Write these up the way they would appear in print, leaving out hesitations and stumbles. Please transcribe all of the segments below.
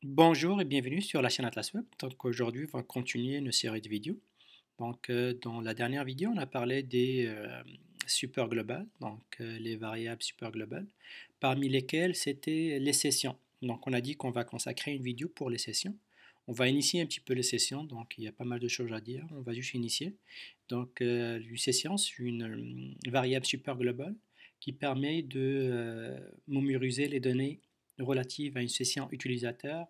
Bonjour et bienvenue sur la chaîne Atlas Web. Donc aujourd'hui, on va continuer une série de vidéos. Dans la dernière vidéo, on a parlé des super globales, les variables super globales, parmi lesquelles c'était les sessions. Donc on a dit qu'on va consacrer une vidéo pour les sessions. On va initier un petit peu les sessions, donc il y a pas mal de choses à dire. On va juste initier. Une session, c'est une variable super globale qui permet de mémoriser les données relatives à une session utilisateur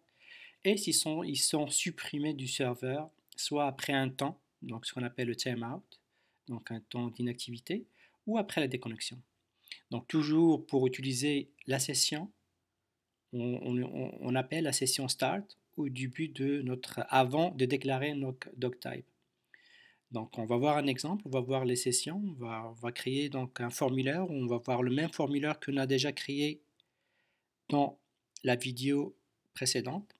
et ils sont supprimés du serveur, soit après un temps, donc ce qu'on appelle le timeout, donc un temps d'inactivité, ou après la déconnexion. Donc toujours pour utiliser la session, on appelle la session start au début de avant de déclarer notre doctype. Donc on va voir un exemple, on va voir les sessions, on va créer donc un formulaire, on va voir le même formulaire qu'on a déjà créé dans la vidéo précédente.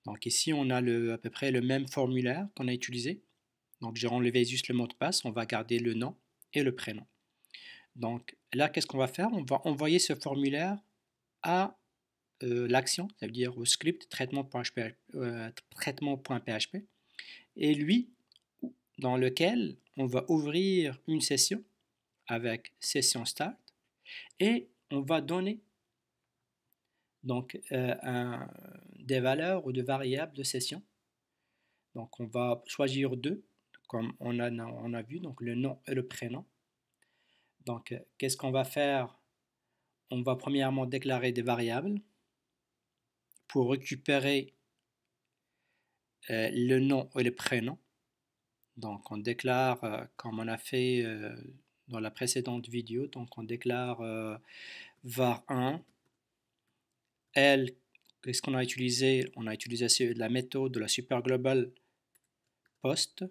Donc ici, on a à peu près le même formulaire qu'on a utilisé. Donc j'ai enlevé juste le mot de passe, on va garder le nom et le prénom. Donc là, qu'est-ce qu'on va faire? On va envoyer ce formulaire à l'action, ça veut dire au script traitement.php, et lui, dans lequel on va ouvrir une session avec session start, et on va donner des valeurs ou des variables de session. Donc on va choisir deux, comme on a vu, donc le nom et le prénom. Donc qu'est-ce qu'on va faire? On va premièrement déclarer des variables pour récupérer le nom et le prénom. Donc on déclare, comme on a fait dans la précédente vidéo, donc on déclare var1, L, qu'est-ce qu'on a utilisé? On a utilisé la méthode de la super global post.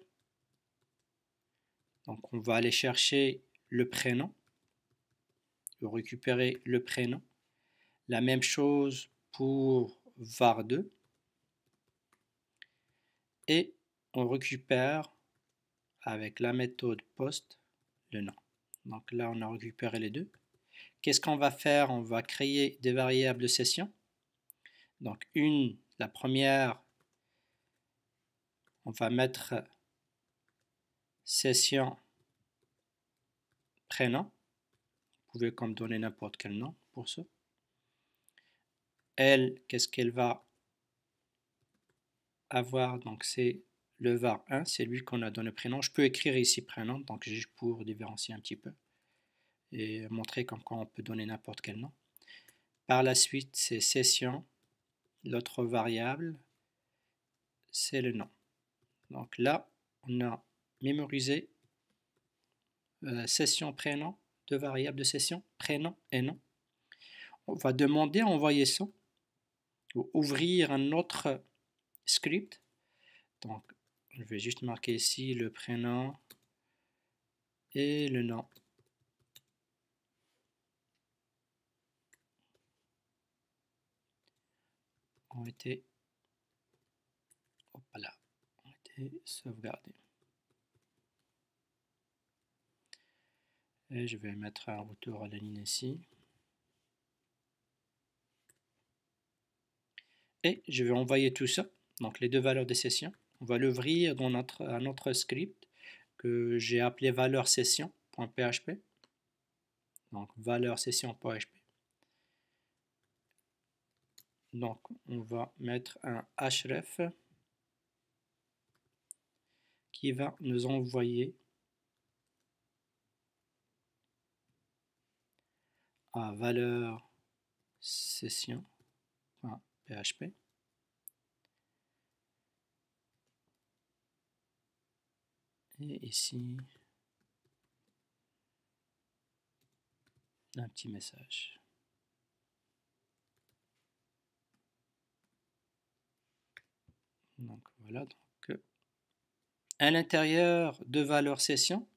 Donc on va aller chercher le prénom, récupérer le prénom. La même chose pour var2. Et on récupère avec la méthode post le nom. Donc là, on a récupéré les deux. Qu'est-ce qu'on va faire? On va créer des variables de session. Donc la première, on va mettre session prénom. Vous pouvez comme donner n'importe quel nom pour ça. Elle, qu'est-ce qu'elle va avoir? Donc c'est le var1, c'est lui qu'on a donné prénom. Je peux écrire ici prénom, donc juste pour différencier un petit peu et montrer comme quoi on peut donner n'importe quel nom. Par la suite, c'est session. L'autre variable, c'est le nom. Donc là, on a mémorisé session prénom, deux variables de session, prénom et nom. On va demander à envoyer ça ou ouvrir un autre script. Donc, je vais juste marquer ici le prénom et le nom. Ont été sauvegardés. Et je vais mettre un retour à la ligne ici. Et je vais envoyer tout ça, donc les deux valeurs de session. On va l'ouvrir dans notre script que j'ai appelé valeur session.php. Donc valeur session.php. Donc on va mettre un href qui va nous envoyer à valeur session.php. Et ici, un petit message. Donc voilà, à l'intérieur de valeur session,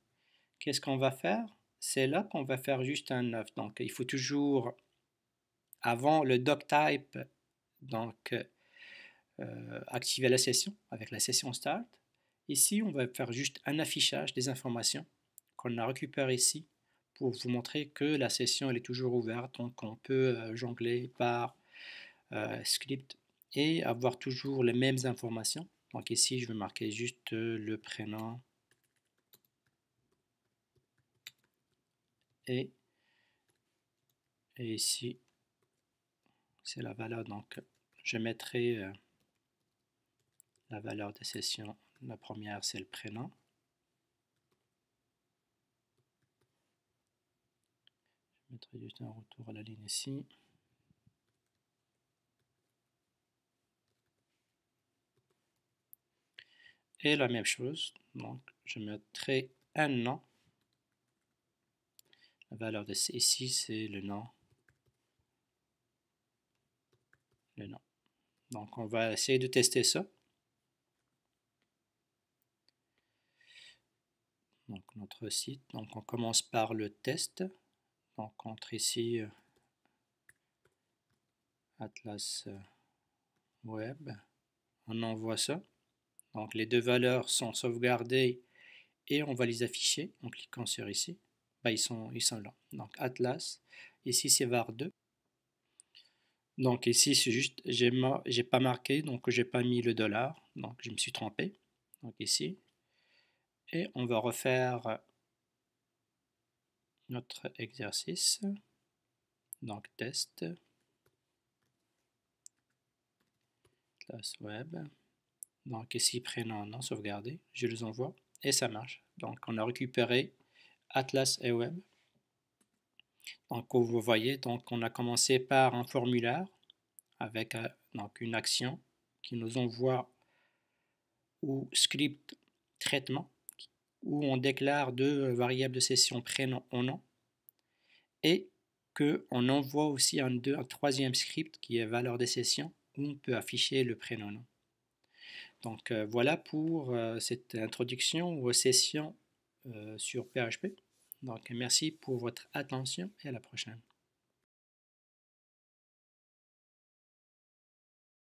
qu'est-ce qu'on va faire? C'est là qu'on va faire juste un œuf. Donc il faut toujours, avant le doctype, donc activer la session avec la session start. Ici, on va faire juste un affichage des informations qu'on a récupérées ici pour vous montrer que la session elle est toujours ouverte, donc on peut jongler par script et avoir toujours les mêmes informations. Donc ici, je vais marquer juste le prénom et ici, c'est la valeur. Donc, je mettrai la valeur de session. La première, c'est le prénom. Je mettrai juste un retour à la ligne ici. Et la même chose, donc je mettrai un nom. La valeur de ici, c'est le nom. Le nom. Donc on va essayer de tester ça. Donc notre site, donc on commence par le test. Donc on entre ici Atlas Web. On envoie ça. Donc les deux valeurs sont sauvegardées et on va les afficher en cliquant sur ici. Ben, ils sont là. Donc Atlas, ici c'est var2. Donc ici c'est juste, j'ai pas marqué, donc j'ai pas mis le $, donc je me suis trompé. Donc ici, et on va refaire notre exercice. Donc test, classe web. Donc ici prénom, non sauvegardé, je les envoie et ça marche. Donc on a récupéré Atlas et web. Donc comme vous voyez, donc on a commencé par un formulaire avec donc une action qui nous envoie ou script traitement où on déclare deux variables de session prénom ou nom et qu'on envoie aussi un troisième script qui est valeur de session où on peut afficher le prénom nom. Donc voilà pour cette introduction aux sessions sur PHP. Donc merci pour votre attention et à la prochaine.